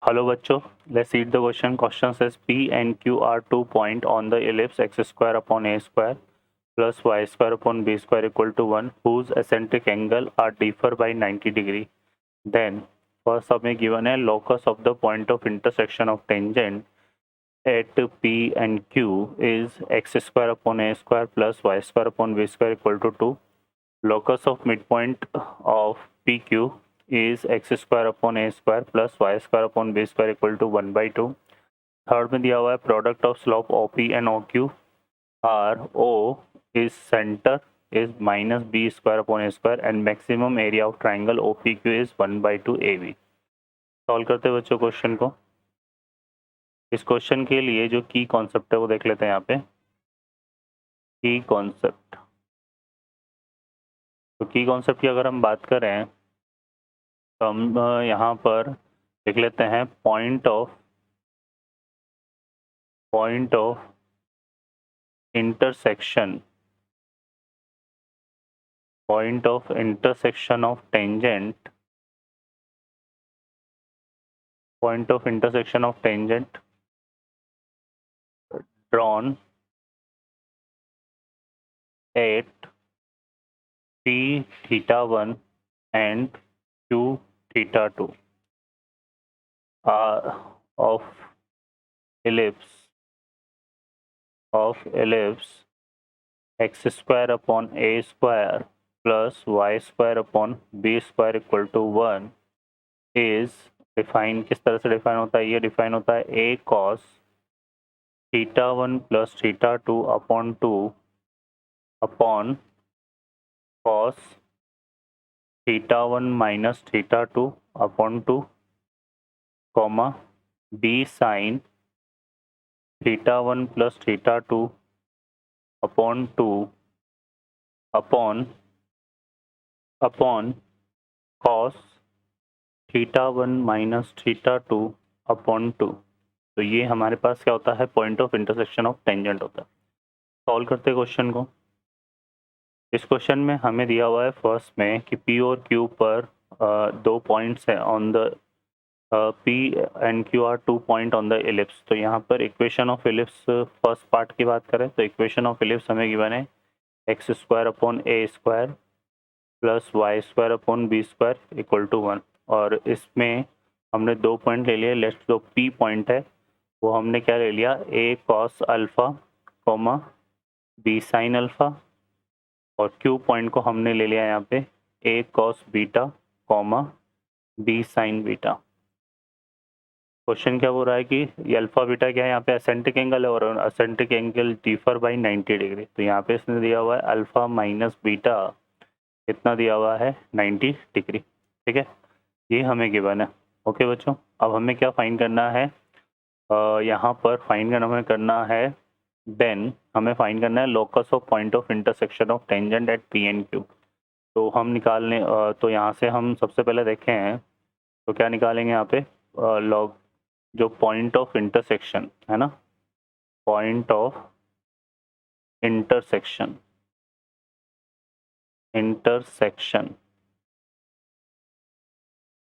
Hello बच्चों, let's read the question. Question says P and Q are 2 points on the ellipse x square upon a square plus y square upon b square equal to 1 whose eccentric angle are differ by 90 degree. Then first हमें given है locus of the point of intersection of tangent at P and Q is x square upon a square plus y square upon b square equal to 2. Locus of midpoint of PQ is x square upon a square plus y square upon b square equal to 1/2. Third में दिया हुआ है product of slope OP and OQ are O is center is minus b square upon a square and maximum area of triangle OPQ is 1/2 AB. Solve करते हैं बच्चों question को। इस question के लिए जो की कॉन्सेप्ट है वो देख लेते हैं यहाँ पे। की कॉन्सेप्ट, तो की कॉन्सेप्ट की अगर हम बात करें तो हम यहाँ पर लिख लेते हैं point of intersection of tangent drawn at P theta 1 and Q theta 2 of ellipse x square upon a square plus y square upon b square equal to 1 is define किस तरह से डिफाइन होता है? ये डिफाइन होता है a cos theta 1 plus theta 2 upon 2 upon cos theta 1 minus theta 2 upon 2 comma b sine theta 1 plus theta 2 upon 2 upon cos theta 1 minus theta 2 upon 2। तो ये हमारे पास क्या होता है? Point of intersection of tangent होता है। सॉल्व करते हैं क्वेश्चन को। इस क्वेश्चन में हमें दिया हुआ है फर्स्ट में कि P और Q पर दो पॉइंट्स हैं on the P and Q are 2 point on the ellipse. तो यहाँ पर equation of ellipse first part की बात करें तो इक्वेशन ऑफ एलिप्स हमें गिवन है x square upon a square plus y square upon b square equal to 1। और इसमें हमने दो पॉइंट ले लिए। लेट्स जो P पॉइंट है वो हमने क्या ले लिया? A cos alpha comma b sine alpha, और Q पॉइंट को हमने ले लिया यहाँ पे a cos beta comma b sine beta. Question क्या हो रहा है कि ये अल्फा बीटा क्या है? यहाँ पे असेंट्रिक एंगल है और eccentric angle differ by 90 degree. तो यहाँ पे इसने दिया हुआ है अल्फा माइनस बीटा, कितना दिया हुआ है? 90 डिग्री। ठीक है, ये हमें गिवन है। ओके बच्चों, अब हमें क्या फाइंड करना है? यहाँ पर फाइंड करना है देन हमें फाइंड करना है locus of point of intersection of tangent at P and Q। तो हम निकालने तो यहाँ से हम सबसे पहले देखें हैं तो क्या निकालेंगे यहाँ पे? लॉग जो पॉइंट ऑफ इंटरसेक्शन है ना, point of intersection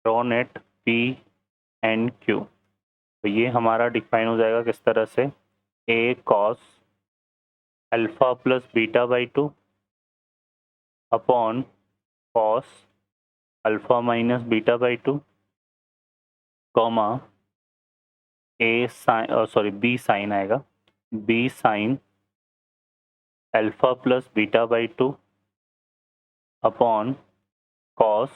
drawn at P and Q। तो ये हमारा डिफाइन हो जाएगा किस तरह से? A cos alpha plus beta by 2 upon cos alpha minus beta by 2 comma b sine आएगा b sine alpha plus beta by 2 upon cos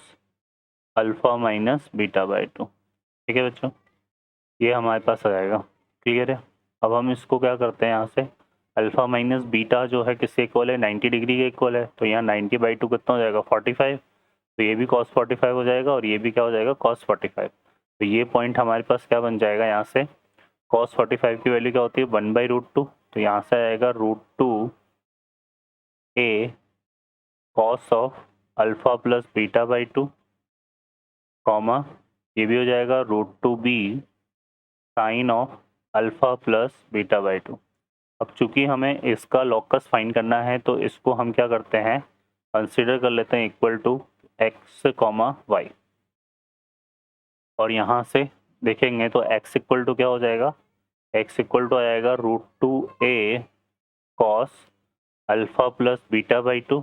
alpha minus beta by 2। ठीक है बच्चों, ये हमारे पास आ जाएगा। क्लियर है? अब हम इसको क्या करते हैं, यहाँ से अल्फा माइनस बीटा जो है किसके इक्वल है? 90 डिग्री के इक्वल है। तो यहाँ 90/2 कितना हो जाएगा? 45। तो ये भी cos 45 हो जाएगा और ये भी क्या हो जाएगा? cos 45। तो ये पॉइंट हमारे पास क्या बन जाएगा? यहाँ से cos 45 की वैल्यू क्या होती है? 1/√2। तो यहाँ से आएगा √2 a cos of alpha plus beta by 2 comma ये भी हो जाएगा √2 b sine of alpha plus beta by 2। अब चूंकि हमें इसका लॉकस फाइंड करना है तो इसको हम क्या करते हैं? कंसीडर कर लेते हैं इक्वल टू x, y। और यहाँ से देखेंगे तो x इक्वल टू क्या हो जाएगा, x इक्वल टू आ जाएगा √2a cos alpha plus beta by 2।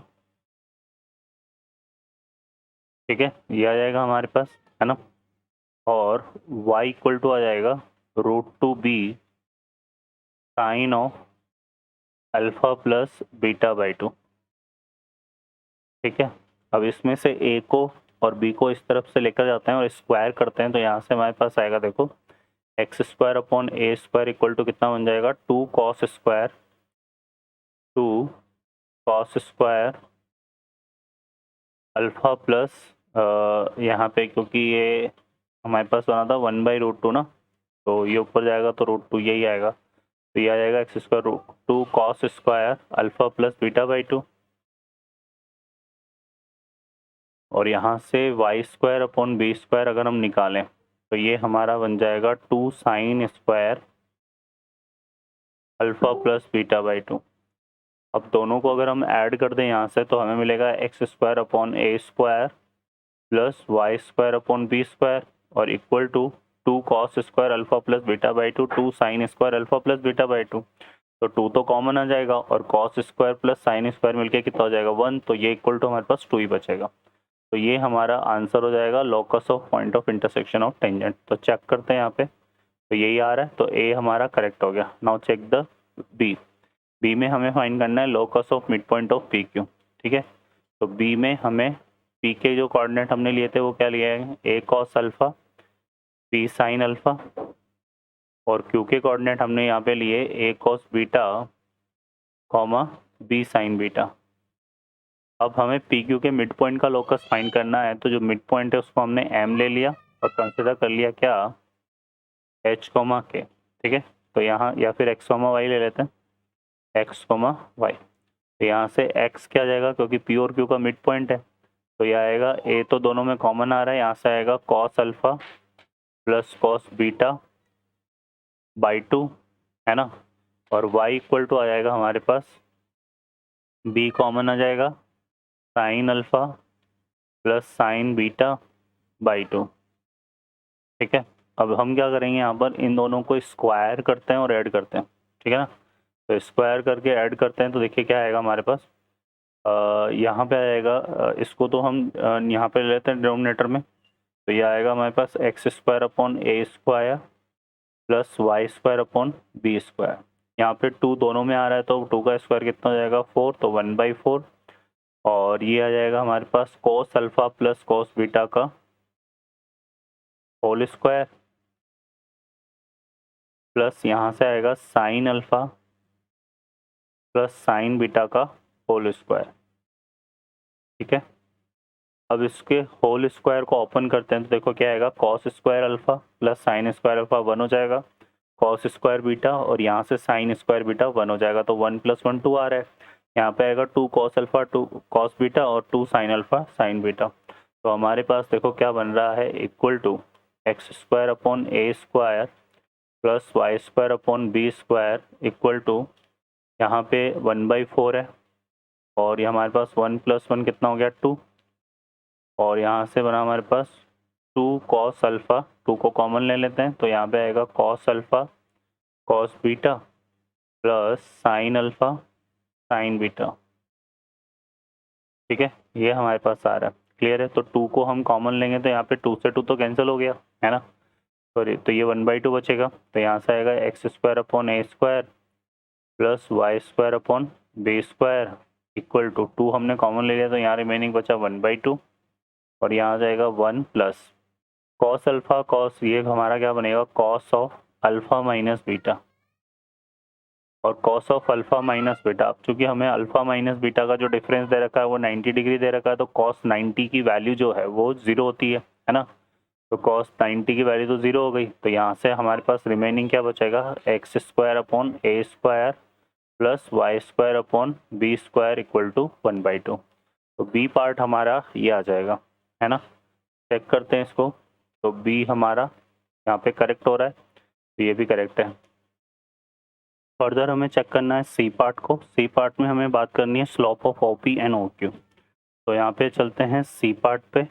ठीक है, ये आ जाएगा हमारे पास, है ना। और y इक्वल टू आ जाएगा √2b sine of alpha plus beta by 2। ठीक है, अब इसमें से a को और b को इस तरफ से लेकर जाते हैं और स्क्वायर करते हैं, तो यहाँ से हमारे पास आएगा, देखो x square upon a square equal to कितना बन जाएगा, 2 cos square, 2 cos square alpha plus यहाँ पे क्योंकि ये हमारे पास बना था 1/√2 ना, तो ये ऊपर जाएगा तो √2 यही आएगा, तो ये आ जाएगा x square 2 cos square alpha plus beta by 2। और यहाँ से y square upon b square अगर हम निकालें तो ये हमारा बन जाएगा 2 sine square alpha plus beta by 2। अब दोनों को अगर हम ऐड कर दें यहाँ से तो हमें मिलेगा x square upon a square plus y square upon b square और equal to 2 cos square alpha plus beta by 2 2 sine square alpha plus beta by 2। तो 2 तो कॉमन आ जाएगा और cos square plus sine square मिलके कितना हो जाएगा 1, तो ये इक्वल टू हमारे पास 2 ही बचेगा। तो ये हमारा आंसर हो जाएगा locus of point of intersection of tangent. तो चेक करते हैं यहाँ पे, तो यही आ रहा है, तो ए हमारा करेक्ट हो गया। Now check the b. B में हमें फाइंड करना है locus of mid point of P Q. ठीक है, तो बी में हमें पी के जो कोऑर्डिनेट हमने लिए थे वो क्या लिए हैं, a cos alpha b sine alpha, और क्यू के कोऑर्डिनेट हमने यहाँ पे लिए a cos beta comma b sine beta. अब हमें पी क्यू के मिड पॉइंट का लोकस फाइंड करना है, तो जो मिड पॉइंट है उसको हमने एम ले लिया और कंसिडर कर लिया क्या, एच कॉमा के। ठीक है, तो यहाँ या फिर एक्स कॉमा वाई ले लेते हैं, एक्स कॉमा वाई। तो यहाँ से x क्या जाएगा, क्योंकि पी और क्यू का मिड पॉइंट है, तो यह आएगा a तो दोनों में कॉमन आ रहा है, यहाँ से आएगा cos alpha plus cos beta by 2, है ना। और y इक्वल टू आ जाएगा हमारे पास, b कॉमन आ जाएगा sign alpha plus sine beta by 2। ठीक है, अब हम क्या करेंगे, यहाँ पर इन दोनों को स्क्वायर करते हैं और ऐड करते हैं। ठीक है ना, तो स्क्वायर करके ऐड करते हैं तो देखिए क्या आएगा हमारे पास, यहाँ पे आएगा, इसको तो हम यहाँ पे ले लेते हैं डिनोमिनेटर में, तो ये आएगा हमारे पास x square upon a square plus y square upon b square. यहाँ पे 2 दोनों में आ रहा है तो 2 का स्क्वायर कितना हो जाएगा 4, तो 1/4। और ये आ जाएगा हमारे पास cos alpha plus cos beta का होल स्क्वायर प्लस यहाँ से आएगा sine alpha plus sine beta का होल स्क्वायर। ठीक है, अब इसके होल स्क्वायर को ओपन करते हैं तो देखो क्या आएगा, cos square alpha plus sine square alpha 1 हो जाएगा, कॉस स्क्वायर बीटा और यहाँ से साइन स्क्वायर बीटा 1 हो जाएगा, तो 1 + 1 2 आ रहा है। यहाँ पे आएगा 2 कॉस अल्फा 2 कॉस बीटा और 2 साइन अल्फा साइन बीटा। तो हमारे पास देखो क्या बन रहा है, equal to x square upon a square plus y square upon b square equal to यहाँ पे 1/4 है, और ये हमारे पास 1 + 1 कितना हो गया 2, और यहाँ से बना हमारे पास 2 कॉस अल्फा, 2 को कॉमन ले लेते हैं तो यहाँ पे आएगा cos alpha cos beta plus sine alpha sine beta. ठीक है, ये हमारे पास आ रहा है, क्लियर है। तो 2 को हम कॉमन लेंगे तो यहाँ पे 2 से 2 तो कैंसिल हो गया, है ना, सॉरी, तो ये 1/2 बचेगा, तो यहाँ से आएगा x square upon a square plus y square upon b square equal to 2 हमने कॉमन ले लिया तो यहाँ रिमेनिंग बचा 1/2, और यहाँ आ जाएगा 1 प्लस कॉस अल्फा कॉस, ये हमारा क्या बनेगा cos of alpha minus beta, और cos of alpha minus beta. अब चूंकि हमें अल्फा माइनस बीटा का जो डिफरेंस दे रखा है वो 90 डिग्री दे रखा है, तो कॉस 90 की वैल्यू जो है वो 0 होती है ना, तो कॉस 90 की वैल्यू तो 0 हो गई, तो यहाँ से हमारे पास रिमेनिंग क्या बचेगा, x square upon a square plus y square upon b square equal to 1/2। तो बी पार्ट हमारा ये आ जाएगा, है ना। चेक करते हैं इसको, तो बी हमारा यहाँ पे करेक्ट हो रहा है, तो ये भी करेक्ट है। फर्दर हमें चेक करना है सी पार्ट को। सी पार्ट में हमें बात करनी है slope of OP and OQ. तो यहाँ पे चलते हैं सी पार्ट पे।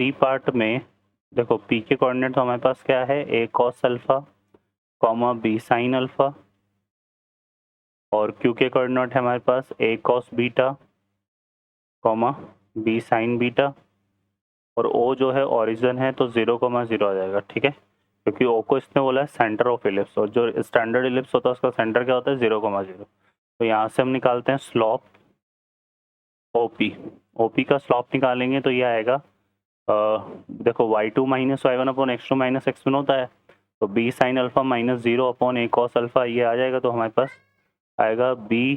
सी पार्ट में देखो पी के कोऑर्डिनेट तो हमारे पास क्या है, a cos alpha comma b sine alpha, और क्यू के कोऑर्डिनेट है हमारे पास a cos beta comma b sine beta, और ओ जो है ओरिजिन है तो 0,0 आ जाएगा, ठीक है, क्योंकि ओ को इसने बोला है सेंटर ऑफ इलिप्स, और जो स्टैंडर्ड इलिप्स होता है उसका सेंटर क्या होता है, 0,0। तो यहाँ से हम निकालते हैं स्लॉप ओपी। ओपी का स्लॉप निकालेंगे तो ये आएगा देखो y2 minus y one upon x2 minus x1 होता है, तो b sine alpha minus 0 upon a cos alpha ये आ जाएगा, तो हमारे पास आएगा b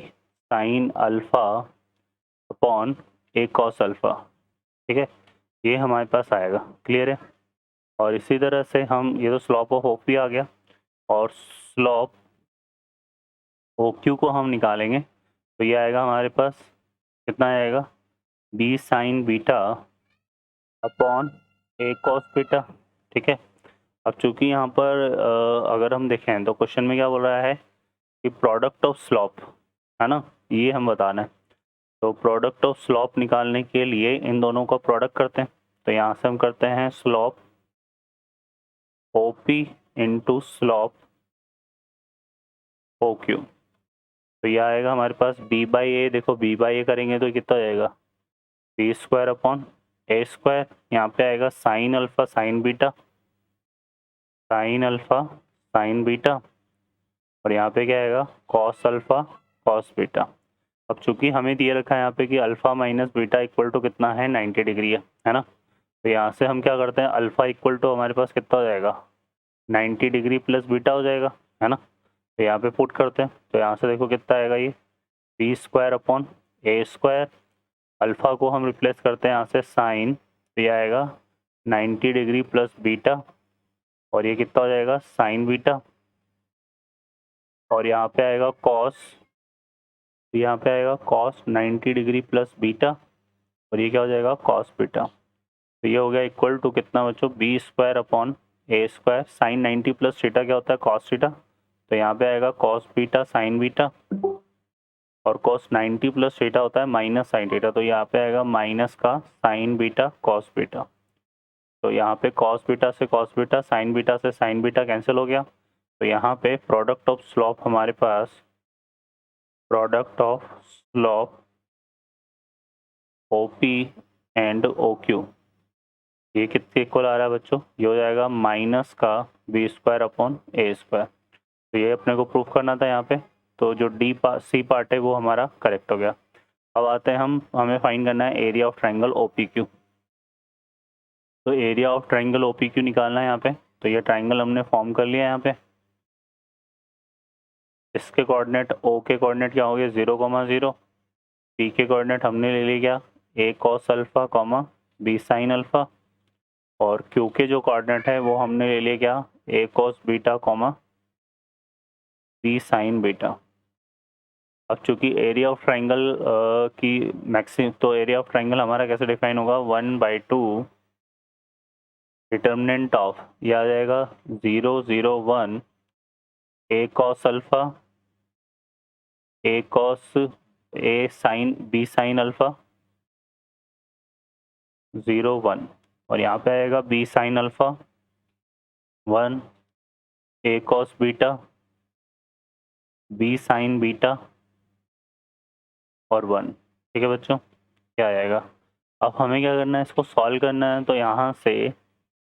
sine alpha upon a cos alpha, ठीक है, ये हमारे पास आएगा, क्लियर है। और इसी तरह से हम ये तो स्लॉप ऑफ ओपी आ गया, और स्लॉप ओ क्यू को हम निकालेंगे तो ये आएगा हमारे पास, कितना आएगा, बी साइन बीटा अपॉन ए कॉस बीटा, ठीक है। अब चूंकि यहाँ पर अगर हम देखें तो क्वेश्चन में क्या बोल रहा है कि प्रोडक्ट ऑफ स्लॉप, है ना, ये हम बताना है। तो प्रोडक्ट ऑफ स्लॉप निकालने के लिए इन दोनों का प्रोडक्ट करते हैं, तो यहाँ से हम करते हैं slope O P into slope O Q, तो यह आएगा हमारे पास b बाई ए, देखो b बाई ए करेंगे तो कितना जाएगा, B square upon a square, यहाँ पे आएगा sine alpha sine beta, sine alpha sine beta, और यहाँ पे क्या आएगा कॉस अल्फा कॉस बीटा। अब चूंकि हमें दिए रखा है यहाँ पे कि alpha minus beta equal to कितना है, 90 डिग्री है ना, तो यहाँ से हम क्या करते हैं, अल्फा इक्वल टू हमारे पास कितना हो जाएगा, 90 डिग्री प्लस बीटा हो जाएगा, है ना, तो यहाँ पे पुट करते हैं, तो यहाँ से देखो कितना आएगा, ये B square upon a square, alpha को हम रिप्लेस करते हैं यहाँ से साइन, तो ये आएगा 90 डिग्री प्लस बीटा, और ये कितना हो जाएगा साइन बीटा, और यहाँ पे आएगा कॉस, तो यहाँ पे आएगा कॉस 90 डिग्री प्लस बीटा, और ये क्या हो जाएगा कॉस बीटा, तो ये हो गया इक्वल टू कितना बच्चों, B square upon a square, sign 90 plus theta क्या होता है कॉस थीटा, तो यहाँ पे आएगा कॉस बीटा साइन बीटा, और कॉस 90 प्लस थीटा होता है माइनस साइन थीटा, तो यहाँ पे आएगा माइनस का साइन बीटा कॉस बीटा, तो यहाँ पे कॉस बीटा से कॉस बीटा, साइन बीटा से साइन बीटा कैंसिल हो गया, तो यहाँ पे प्रोडक्ट ऑफ स्लॉप हमारे पास, product of slope O P and O Q, ये कितने इक्वल आ रहा है बच्चों, ये हो जाएगा माइनस का B square upon a square, तो ये अपने को प्रूफ करना था यहाँ पे, तो जो सी पार्ट है वो हमारा करेक्ट हो गया। अब आते हैं हमें फाइंड करना है area of triangle O P Q, तो area of triangle O P Q निकालना है यहाँ पे, तो ये ट्राइंगल हमने फॉर्म कर लिया यहाँ पे, इसके कोऑर्डिनेट ओ के कोऑर्डिनेट क्या हो गए 0,0, पी के कोऑर्डिनेट हमने ले लिया a cos alpha comma b sine alpha, और क्यू के जो कोऑर्डिनेट है वो हमने ले लिया क्या, a cos beta comma b sine beta. अब चूंकि एरिया ऑफ ट्राइंगल की मैक्सिम, तो एरिया ऑफ ट्राइंगल हमारा कैसे डिफाइन होगा, 1/2 डिटर्मिनेंट ऑफ, यह आ जाएगा 0, 0, 1 a cos alpha a cos a sine b sine alpha 0, 1, और यहाँ पे आएगा b sine alpha 1 a cos beta b sine beta और 1, ठीक है बच्चों, क्या आएगा। अब हमें क्या करना है, इसको सॉल्व करना है, तो यहाँ से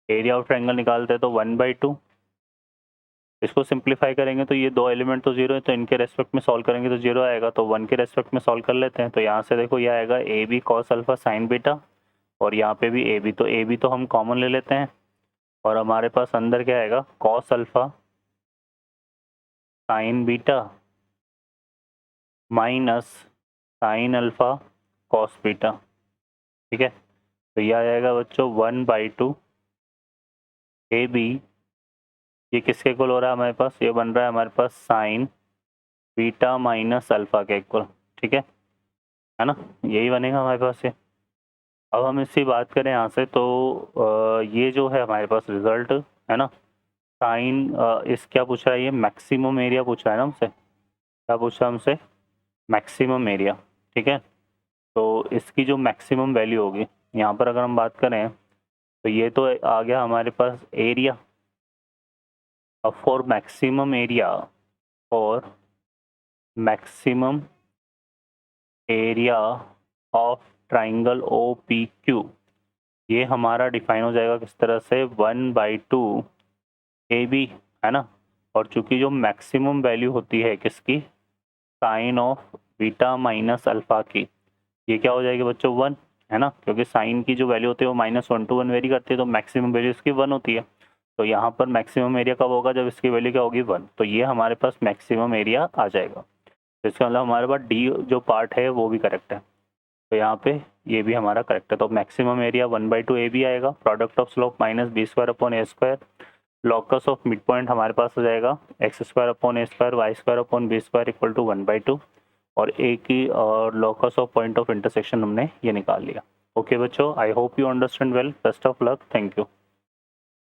एरिया ऑफ ट्रायंगल निकालते हैं, तो 1/2, इसको सिंप्लीफाई करेंगे तो ये दो एलिमेंट तो जीरो है, तो इनके रेस्पेक्ट में सॉल्व करेंगे तो जीरो आएगा, तो 1 के रेस्पेक्ट में सॉल्व कर लेते हैं, तो यहाँ से देखो ये आएगा a b cos alpha sine beta, और यहाँ पे भी ए बी तो हम कॉमन ले लेते हैं, और हमारे पास अंदर क्या आएगा cos alpha sine beta minus sine alpha cos beta, ठीक है, तो यह आ जाएगा बच्चों 1/2 ए बी, ये किसके इक्वल हो रहा है हमारे पास, ये बन रहा है हमारे पास साइन बीटा माइनस अल्फा के इक्वल, ठीक है ना, यही बनेगा हमारे पास ये। अब हम इसकी बात करें यहाँ से, तो ये जो है हमारे पास रिजल्ट है ना, साइन इस क्या पूछ रहा है, ये मैक्सिमम एरिया पूछ रहा है ना हमसे, क्या पूछ रहा है हमसे, मैक्सिमम एरिया, ठीक है, तो इसकी जो मैक्सिमम वैल्यू होगी यहाँ पर अगर हम बात करें, तो ये तो आ गया हमारे पास एरिया। अब for maximum area of triangle O P Q, ये हमारा डिफाइन हो जाएगा किस तरह से, 1/2 AB, है ना। और चूंकि जो मैक्सिमम वैल्यू होती है किसकी, sine of beta minus alpha की, ये क्या हो जाएगी बच्चों 1, है ना, क्योंकि साइन की जो वैल्यू होती है वो -1 to 1 वेरी करती है, तो मैक्सिमम वैल्यू इसकी 1 होती है। तो यहाँ पर मैक्सिमम एरिया कब होगा, जब इसकी वैल्यू क्या होगी 1। तो ये हमारे पास मैक्सिमम एरिया आ जाएगा। तो इसका मतलब हमारे पास डी जो पार्ट है वो भी करेक्ट है, तो यहाँ पे ये भी हमारा करेक्ट है। तो मैक्सिमम एरिया 1/2 AB आएगा, product of slope -b² locus of mid point हमारे पास हो जाएगा x² y² b² = 1/2, और ए की और लॉकस ऑफ पॉइंट ऑफ इंटरसेक्शन हमने ये निकाल लिया। ओके बच्चों, I hope you understand well, best of luck, thank you.